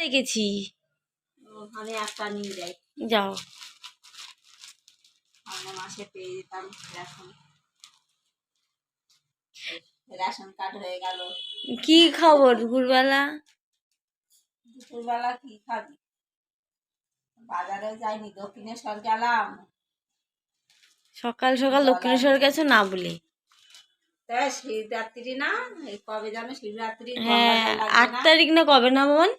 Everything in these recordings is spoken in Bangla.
রেখেছি। আমি একটা নিয়ে যাই। যাও। আমরা মাসে পেয়ে যেতাম রেশন কার্ড হয়ে গেল। কি খাবো দুপুরবেলা? দুপুরবেলা কি খাবি? বাজারেও যাইনি, দক্ষিণেশ্বর গেলাম। সকাল সকাল দক্ষিণেশ্বর গেছো না বলে? তাই শিবরাত্রি না, এই কবে জানো শিবরাত্রি? হ্যাঁ, গঙ্গা জল লাগবে 8 না। তারিখ না কবে না বোন?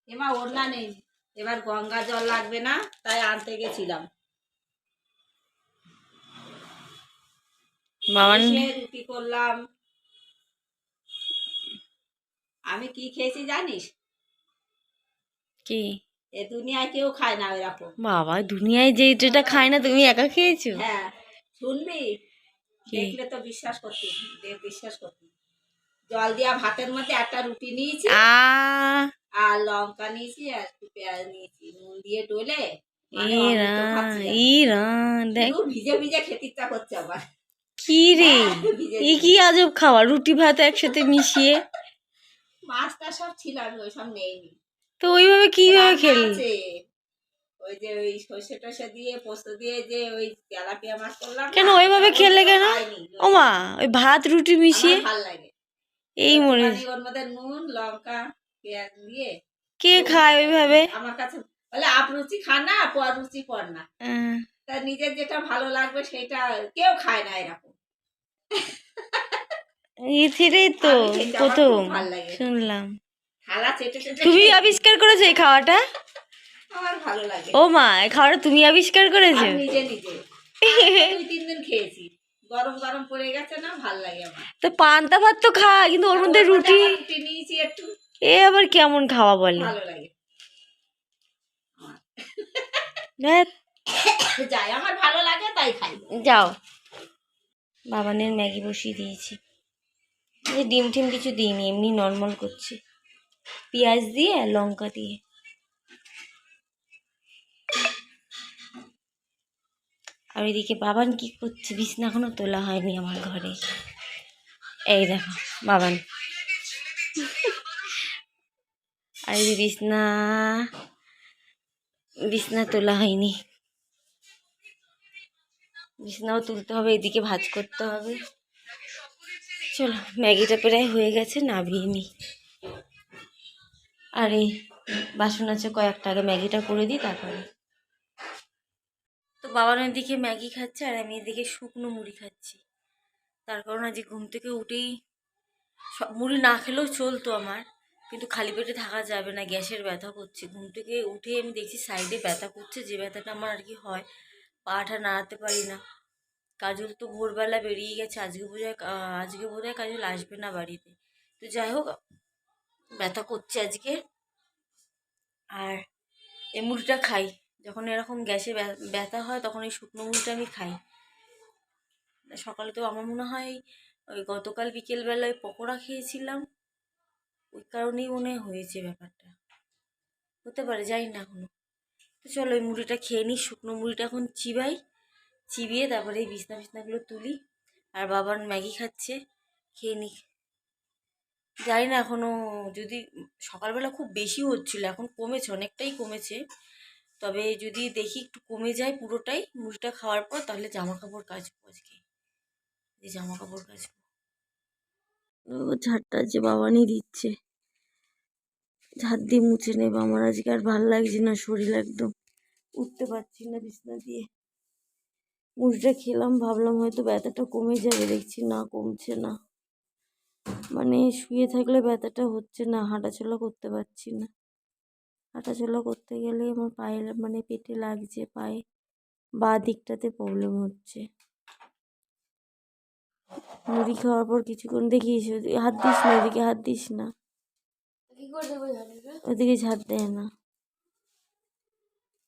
এমা ওর না নেই, এবার গঙ্গা জল লাগবে না, তাই আনতে গেছিলাম। বাবান রুটি করলাম। আমি কি খেয়েছি জানিস? কি? এ দুনিয়ায় কেউ খায় না ওইরকম। বাবা, দুনিয়ায় যেটা খায় না তুমি একা খেয়েছো? হ্যাঁ, শুনবি? দেখলে তো বিশ্বাস করতি, বিশ্বাস করতি। জল দিয়া ভাতের মধ্যে একটা রুটি নিয়েছি, আর লঙ্কা নিয়েছি, আর একটু পেঁয়াজ নিয়েছি, নুন দিয়ে ডলে দেখ ভিজে ভিজে খেতে ইচ্ছা করছে আবার। কি রে, কি আজব খাওয়া, রুটি ভাত একসাথে মিশিয়ে। মাছটা সব ছিল, আমি ওইসব নেইনি। তো ওইভাবে কিভাবে খেলি? ওই যে ওই সর্ষে টসে দিয়ে পোস্ত দিয়ে যে ওই তেলাপিয়া মাছ করলাম। কেন ওইভাবে খেলে কেন? ও মা, ওই ভাত রুটি মিশিয়ে ভালো লাগে। এই মরে ওর মধ্যে নুন লঙ্কা পেঁয়াজ দিয়ে। কে খায় ওইভাবে? আমার কাছে বলে আপরুচি খান না, পর রুচি পর না। তা নিজের যেটা ভালো লাগবে সেটা, কেউ খায় না এরকম। এটাই তো প্রথম শুনলাম। তুমি আবিষ্কার করেছো এই খাওয়াটা? আমার ভালো লাগে। ও মা, এই খাওয়াটা তুমি আবিষ্কার করেছো? নিজে নিজে 2-3 দিন খেয়েছি, গরম গরম পড়ে গেছে না, ভালো লাগে আমার। তো পান্তা ভাত তো খায়, কিন্তু ওর মধ্যে রুটি নিয়েছি একটু। এ আবার কেমন খাওয়া বলে? ভালো লাগে। যাই, আমার ভালো লাগে তাই খাই। যাও, বাবানের ম্যাগি বসিয়ে দিয়েছি। ডিম টিম কিছু দিইনি, এমনি নর্মাল করছি, পেঁয়াজ দিয়ে লঙ্কা দিয়ে। আর ওইদিকে বাবান কি করছে? বিছনা এখনো তোলা হয়নি আমার ঘরে। এই দেখো বাবান, আর এই বিছনা তোলা হয়নি, বিছনাও তুলতে হবে, এদিকে ভাজ করতে হবে। চলো, ম্যাগিটা প্রায় হয়ে গেছে, নামিয়ে নি। আর এই বাসন আছে কয়েকটা, আগে ম্যাগিটা করে দিই তারপরে। তো বাবার এদিকে ম্যাগি খাচ্ছে, আর আমি এদিকে শুকনো মুড়ি খাচ্ছি। তার কারণ আজ ঘুম থেকে উঠেই, সব মুড়ি না খেলেও চলতো আমার, কিন্তু খালি পেটে থাকা যাবে না, গ্যাসের ব্যথা করছে। ঘুম থেকে উঠে আমি দেখছি সাইডে ব্যথা করছে, যে ব্যথাটা আমার আর কি হয়, পাটা নাড়াতে পারি না। কাজল তো ভোরবেলা বেরিয়ে গেছে, আজকে বোধহয় কাজল আসবে না বাড়িতে। তো যাই হোক, ব্যথা করছে আজকে। আর এই মুড়িটা খাই যখন এরকম গ্যাসে ব্যথা হয়, তখন এই শুকনো মুড়িটা আমি খাই। সকালে তো আমার মনে হয় ওই গতকাল বিকেলবেলায় পকোড়া খেয়েছিলাম, ওই কারণেই মনে হয়েছে ব্যাপারটা, হতে পারে, জানি না এখনো। তো চলো ওই মুড়িটা খেয়ে নিই, শুকনো মুড়িটা এখন চিবিয়ে তারপরে এই বিছনাগুলো তুলি। আর বাবার ম্যাগি খাচ্ছে, খেয়ে নিই। জানি না এখনও, যদি সকালবেলা খুব বেশি হচ্ছিল, এখন কমেছে, অনেকটাই কমেছে। তবে যদি দেখি একটু কমে যায় পুরোটাই মুড়িটা খাওয়ার পর, তাহলে জামা কাপড় কাচবো আজকে, এই জামা কাপড় কাচবো। ঝাড়টা যে বাবানি দিচ্ছে, ঝাড় দিয়ে মুছে নেব। আমার আজকে আর ভাল লাগছে না, শরীর একদম উঠতে পারছি না বিছনা দিয়ে। মুড়িটা খেলাম, ভাবলাম হয়তো ব্যথাটা কমে যাবে, দেখছি না, কমছে না। মানে শুয়ে থাকলে ব্যথাটা হচ্ছে না, হাঁটাচলা করতে পারছি না। হাঁটাচলা করতে গেলে আমার পায়ে, মানে পেটে লাগছে, পায়ে বাঁ দিকটাতে প্রবলেম হচ্ছে। মুড়ি খাওয়ার পর কিছুক্ষণ দেখি, হাত দিস না, ওদিকে হাত দিস না, ওদিকে ঝাড় দেয় না,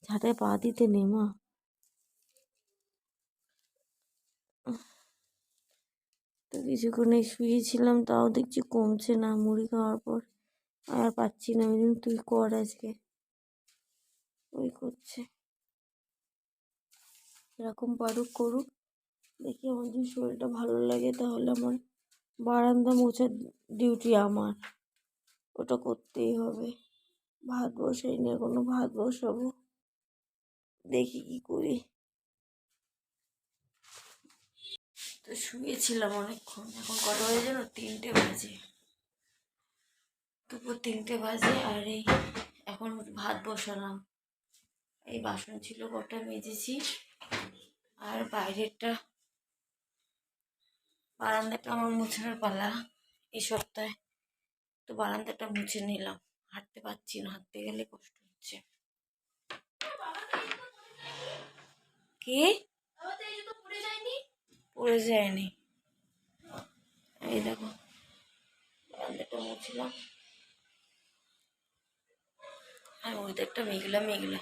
ঝাঁটায় পা দিতে নেই মা। তো কিছুক্ষণ শুয়েছিলাম, তাও দেখছি কমছে না মুড়ি খাওয়ার পর, আর পাচ্ছি না। ওই দিন তুই কর আজকে, ওই করছে, এরকম পারুক করুক, দেখি আমার যদি শরীরটা ভালো লাগে তাহলে আমার বারান্দা মোছার ডিউটি আমার, ওটা করতেই হবে। ভাত বসাইনি, এখনো ভাত বসাবো, দেখি কি করি। তো শুয়েছিলাম অনেকক্ষণ, এখন কটা বাজে যেন, 3টে বাজে, দুপুর 3টে বাজে। আর এই এখন ভাত বসালাম। এই বাসন ছিল কটা মেজেছি, আর বাইরেরটা, বারান্দাটা আমার মুছার পালা এই সপ্তাহে, তো বারান্দাটা মুছে নিলাম। হাঁটতে পারছি না, হাঁটতে গেলে কষ্ট হচ্ছে। কি পড়ে যায়নি, এই দেখো বারান্দাটা মুছলাম। আর ওয়েদারটা মেঘলা মেঘলা,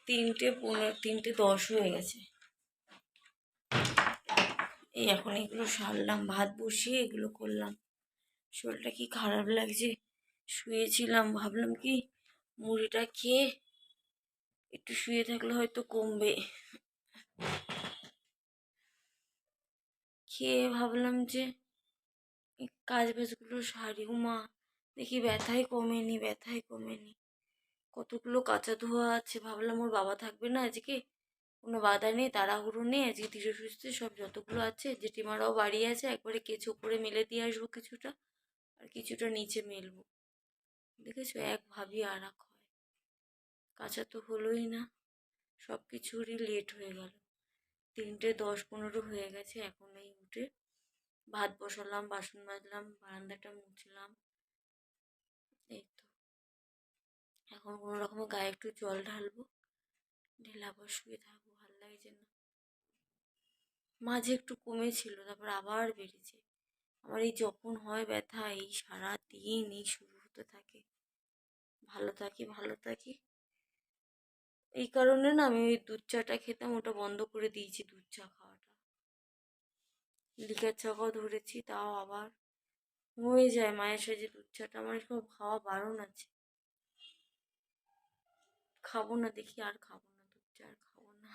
3:15, 3:10 হয়ে গেছে। এই এখন এগুলো সারলাম, ভাত বসিয়ে এগুলো করলাম। শরীরটা কি খারাপ লাগছে, শুয়েছিলাম, ভাবলাম কি মুড়িটা খেয়ে একটু শুয়ে থাকলে হয়তো কমবে। খেয়ে ভাবলাম যে এই কাজ বাজগুলো সারি, মা দেখি ব্যথাই কমেনি, ব্যথাই কমেনি। কতগুলো কাঁচা ধোয়া আছে, ভাবলাম ওর বাবা থাকবে না আজকে, কোনো বাধা নেই, তাড়াহুড়ো নেই, আজকে ধীরে সুস্থে সব যতগুলো আছে, জেঠিমারাও বাড়ি আছে, একবারে কেচো করে মেলে দিয়ে আসবো কিছুটা, আর কিছুটা নিচে মেলবো। দেখেছো, এক ভাবি আর এক হয়, কাঁচা তো হলোই না, সব কিছুরই লেট হয়ে গেল। 3:10-15 হয়ে গেছে, এখন এই উঠে ভাত বসালাম, বাসন মাজলাম, বারান্দাটা মুছলাম, এই তো। এখন কোনো রকমের গায়ে একটু জল ঢালবো, ঢেলে আবার শুয়ে থাকবো, ভালো লাগছে না। মাঝে একটু কমেছিল, তারপর আবার বেড়েছে। আমার এই যখন হয় ব্যথা, এই সারা দিন এই শুরু হতে থাকে, ভালো থাকি ভালো থাকি। এই কারণে না আমি ওই দুধ চাটা খেতাম, ওটা বন্ধ করে দিয়েছি, দুধ চা খাওয়াটা। লিকার চাও ধরেছি, তাও আবার হয়ে যায় মায়ের সাথে দুধ চাটা, আমার সব খাওয়া বারণ আছে। খাবো না, দেখি আর খাবো না, দুধ চা আর খাবো না।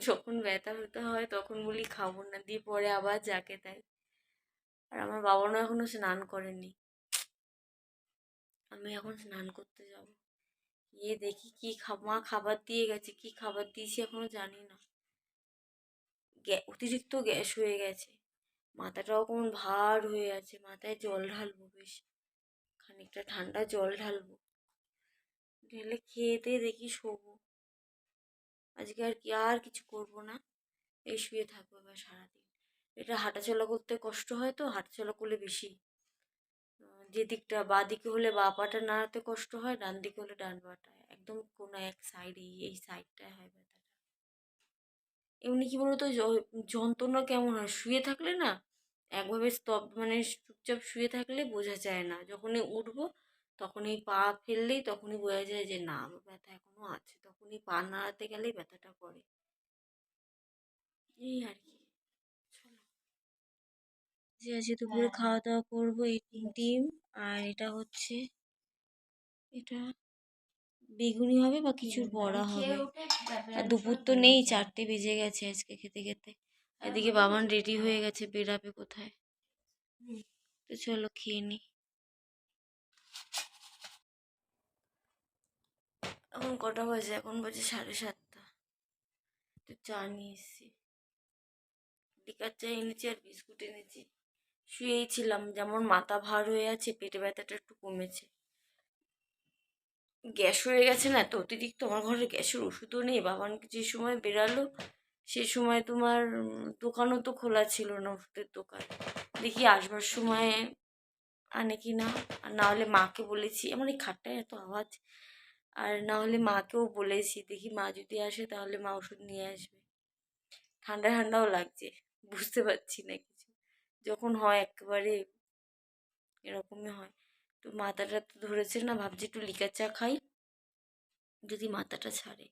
যখন ব্যথা ব্যথা হয় তখন বলি খাবো না, দিয়ে পরে আবার যাকে তাই। আর আমার বাবানও এখনো স্নান করেনি, আমি এখন স্নান করতে যাব। গিয়ে দেখি কি মা খাবার দিয়ে গেছে, কি খাবার দিয়েছি এখনো জানি না। অতিরিক্ত গ্যাস হয়ে গেছে, মাথাটাও কেমন ভার হয়ে আছে, মাথায় জল ঢালবো, বেশ খানিকটা ঠান্ডা জল ঢালবো, ঢেলে খেয়ে দিয়ে দেখি শোবো। আজকে আর কি, আর কিছু করবো না, এই শুয়ে থাকবো এবার সারাদিন। এটা হাঁটাচলা করতে কষ্ট হয়, তো হাঁটাচলা করলে বেশি, যে দিকটা বাঁ দিকে হলে বাঁ পাটা নাড়াতে কষ্ট হয়, ডান দিকে হলে ডান পাটা, একদম কোনো এক সাইড, এই সাইডটায় হয় ব্যথাটা। এমনি কি বলতো, যন্ত্রণা কেমন হয় শুয়ে থাকলে না, একভাবে মানে চুপচাপ শুয়ে থাকলে বোঝা যায় না, যখনই উঠবো তখনই পা ফেললেই তখনই বোঝা যায় যে না আমার ব্যথা এখনো আছে, তখনই পা নাড়াতে গেলেই ব্যথাটা করে। এই আর কি, চলো। যে আজকে দুপুরে খাওয়া দাওয়া করবো, এই ডিম, আর এটা হচ্ছে, এটা বেগুনি হবে বা কিছুর বড়া হবে। আর দুপুর তো নেই, 4টে বেজে গেছে আজকে খেতে খেতে। এদিকে বাবান রেডি হয়ে গেছে, বেরাবে কোথায়, তো চলো খেয়ে নি। এখন কটা বাজে, এখন বাজে 7:30। তো চা নিয়ে এসেছি, লিকার চা এনেছি আর বিস্কুট এনেছি। শুয়েই ছিলাম, যেমন মাথা ভার হয়ে আছে, পেটে ব্যথাটা একটু কমেছে। গ্যাস হয়ে গেছে না তো অতিরিক্ত, আমার ঘরে গ্যাসের ওষুধও নেই, বাবান যে সময় বেরালো সে সময় তোমার দোকানও তো খোলা ছিল না, ওষুধের দোকান, দেখি আসবার সময় আনে কি না। আর না হলে মাকে বলেছি, আমার এই খাটটায় এত আওয়াজ, আর না হলে মাকেও বলেছি, দেখি মা যদি আসে তাহলে মা ওষুধ নিয়ে আসবে। ঠান্ডা ঠান্ডাও লাগছে, বুঝতে পারছি না কিছু, যখন হয় একেবারে এরকমই হয়। তো মাথাটা তো ধরেছে না, ভাবছি একটু লিকার চা খাই, যদি মাথাটা ছাড়ে।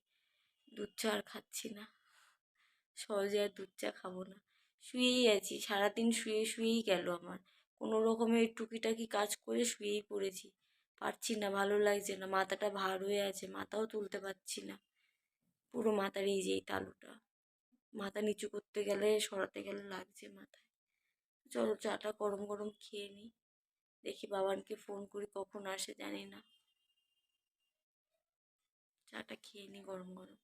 দুধ চা আর খাচ্ছি না, সহজে আর দুধ চা খাবো না। শুয়েই আছি, সারাদিন শুয়ে শুয়েই গেল আমার, কোনো রকমের টুকিটাকি কাজ করে শুয়েই পড়েছি, পারছি না, ভালো লাগছে না, মাথাটা ভার হয়ে আছে, মাথাও তুলতে পারছি না, পুরো মাথার এই যে এই তালুটা, মাথা নিচু করতে গেলে সরাতে গেলে লাগছে মাথায়। চলো চাটা গরম গরম খেয়ে নিই, দেখি বাবানকে ফোন করি, কখন আসে জানি না। চাটা খেয়ে নি গরম গরম,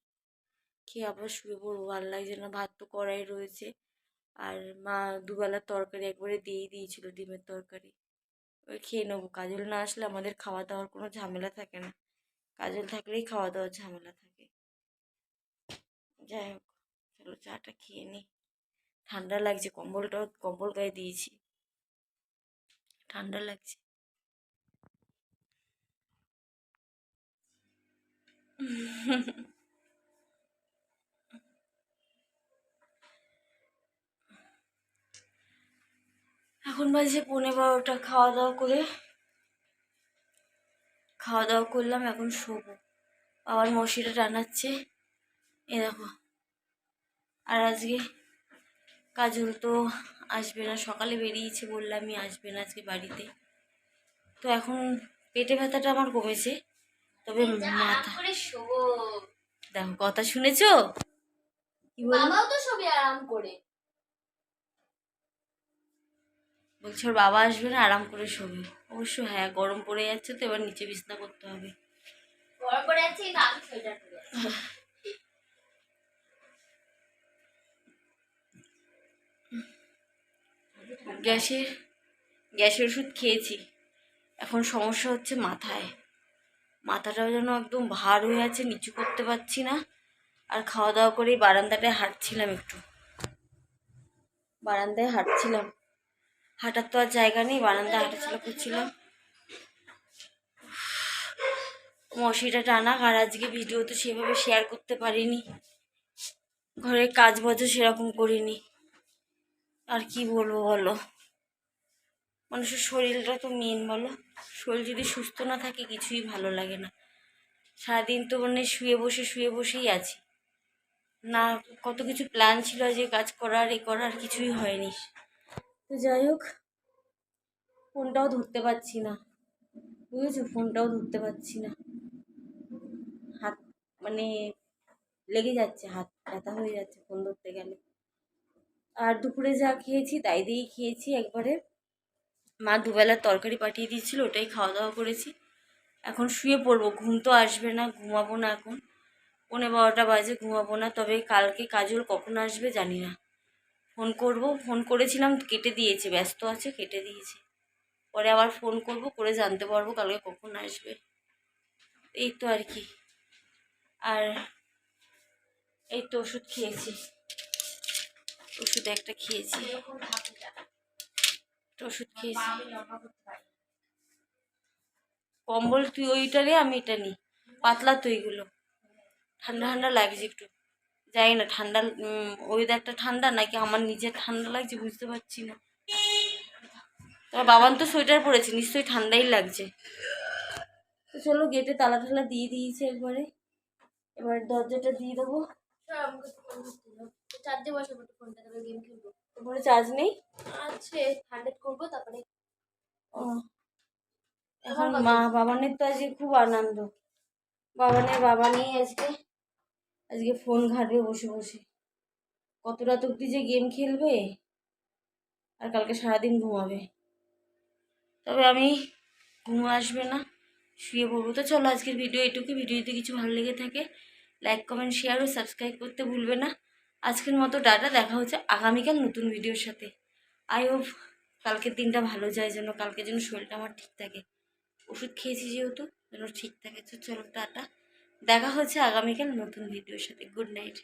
খেয়ে আবার শুয়ে পড়বো, ভালো লাগছে না। ভাত তো কড়াই রয়েছে, আর মা দুবেলার তরকারি একবারে দিয়েই দিয়েছিল, ডিমের তরকারি। ওই খেয়ে নেবো। কাজল না আসলে আমাদের খাওয়া দাওয়ার কোনো ঝামেলা থাকে না, কাজল থাকলেই খাওয়া দাওয়ার ঝামেলা থাকে। যাই হোক, চলো চাটা খেয়ে নি। ঠান্ডা লাগছে, কম্বল গায়ে দিয়েছি, ঠান্ডা লাগছে। এখন বাজে 11:15। খাওয়া দাওয়া করলাম, এখন শোবো। আবার মশিটা টানাচ্ছে, এ দেখো। আর আজকে কাজল তো আসবে না, সকালে বেরিয়েছে, বললামই আসবে না আজকে বাড়িতে। তো এখন পেটে ব্যথাটা আমার কমেছে, তবে মাথা, দেখো কথা শুনেছো কি বললো? বাবাও তো সবই আরাম করে বলছে ওর বাবা আসবে না, আরাম করে শোবে। অবশ্য হ্যাঁ, গরম পড়ে যাচ্ছে তো, এবার নিচে বিছনা করতে হবে। গরম পড়ে যাচ্ছে, কিন্তু আমি সোয়েটার পরে আছি। গ্যাসের ওষুধ খেয়েছি, এখন সমস্যা হচ্ছে মাথাটাও যেন একদম ভার হয়ে আছে, নিচু করতে পারছি না। আর খাওয়া দাওয়া করেই বারান্দাটায় হাঁটছিলাম, হাঁটার তো আর জায়গা নেই, বারান্দায় হাঁটাচলা করছিলাম। মশিটা টানা। আর আজকে ভিডিও তো সেভাবে শেয়ার করতে পারিনি, ঘরের কাজ বাজও সেরকম করিনি। আর কি বলবো বলো, মানুষের শরীরটা তো মেন, বলো। শরীর যদি সুস্থ না থাকে কিছুই ভালো লাগে না। সারাদিন তো মানে শুয়ে বসেই আছি না। কত কিছু প্ল্যান ছিল যে কাজ করার, করার, কিছুই হয়নি। তো যাই হোক, ফোনটাও ধরতে পারছি না, বুঝেছো, ফোনটাও ধরতে পারছি না। হাত মানে লেগে যাচ্ছে, হাত ব্যথা হয়ে যাচ্ছে ফোন ধরতে গেলে। আর দুপুরে যা খেয়েছি তাই দিয়েই খেয়েছি একবারে। মা দুবেলার তরকারি পাঠিয়ে দিয়েছিল, ওটাই খাওয়া দাওয়া করেছি। এখন শুয়ে পড়বো, ঘুম তো আসবে না, ঘুমাবো না এখন। 11:15 বাজে, ঘুমাবো না। তবে কালকে কাজল কখন আসবে জানি না, ফোন করেছিলাম, কেটে দিয়েছে, ব্যস্ত আছে, কেটে দিয়েছে। পরে আবার ফোন করব, করে জানতে পারবো কালকে কখন আসবে। এই তো আর কি। আর এই তো ওষুধ খেয়েছি, ওষুধ একটা খেয়েছি, কম্বল তুই ওইটা রে, আমি এটা নিই, পাতলা তো এইগুলো। ঠান্ডা ঠান্ডা লাগছে একটু, জানি না ঠান্ডা ওয়েদারটা ঠান্ডা নাকি আমার নিজের ঠান্ডা লাগছে, বুঝতে পারছি না। তোমার বাবান তো সোয়েটার পরেছে, নিশ্চয়ই ঠান্ডাই লাগছে। তো চলো, গেটে তালা টালা দিয়ে দিয়েছে একবারে, এবার দরজাটা দিয়ে দেবো। চার্জে বসাবো ফোনটা, তারপরে গেম খেলবো। তারপরে চার্জ নেই, আছে 100 করবো, তারপরে ও এখন বাবানের তো আজকে খুব আনন্দ। বাবা নিয়ে আজকে ফোন ঘাটবে বসে বসে, কত রাত অব্দি যে গেম খেলবে, আর কালকে সারাদিন ঘুমাবে। তবে আমি ঘুম আসবে না, শুয়ে পড়বো। তো চলো, আজকের ভিডিও এটুকু। ভিডিও যদি কিছু ভালো লেগে থাকে, লাইক, কমেন্ট, শেয়ার ও সাবস্ক্রাইব করতে ভুলবে না। আজকের মতো টাটা, দেখা হচ্ছে আগামীকাল নতুন ভিডিওর সাথে। আই হোপ কালকের দিনটা ভালো যায়, যেন কালকে যেন শরীরটা আমার ঠিক থাকে। ওষুধ খেয়েছি যেহেতু, যেন ঠিক থাকে। তো চলো টাটা, দেখা হচ্ছে আগামীকাল নতুন ভিডিওর সাথে। Good night.